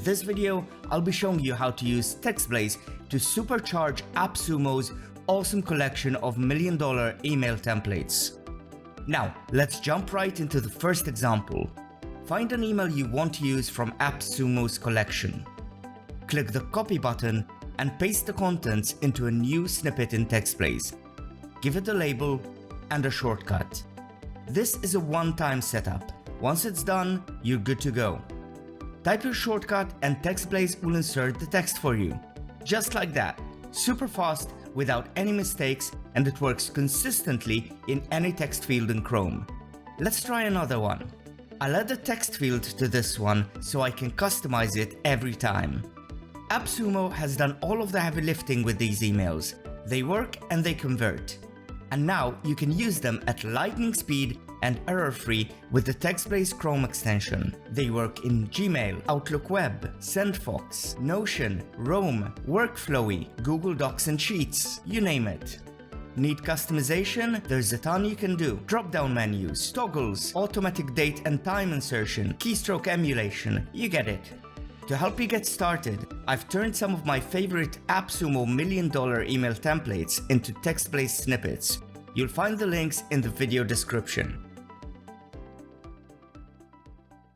this video, I'll be showing you how to use TextBlaze to supercharge AppSumo's awesome collection of million-dollar email templates. Now, let's jump right into the first example. Find an email you want to use from AppSumo's collection. Click the copy button and paste the contents into a new snippet in TextBlaze. Give it a label and a shortcut. This is a one-time setup. Once it's done, you're good to go. Type your shortcut and TextBlaze will insert the text for you. Just like that. Super fast, without any mistakes, and it works consistently in any text field in Chrome. Let's try another one. I'll add a text field to this one so I can customize it every time. AppSumo has done all of the heavy lifting with these emails. They work and they convert. And now you can use them at lightning speed and error-free with the TextBlaze Chrome extension. They work in Gmail, Outlook Web, SendFox, Notion, Roam, Workflowy, Google Docs and Sheets, you name it. Need customization? There's a ton you can do. Drop-down menus, toggles, automatic date and time insertion, keystroke emulation, you get it. To help you get started, I've turned some of my favorite AppSumo million-dollar email templates into TextBlaze snippets. You'll find the links in the video description.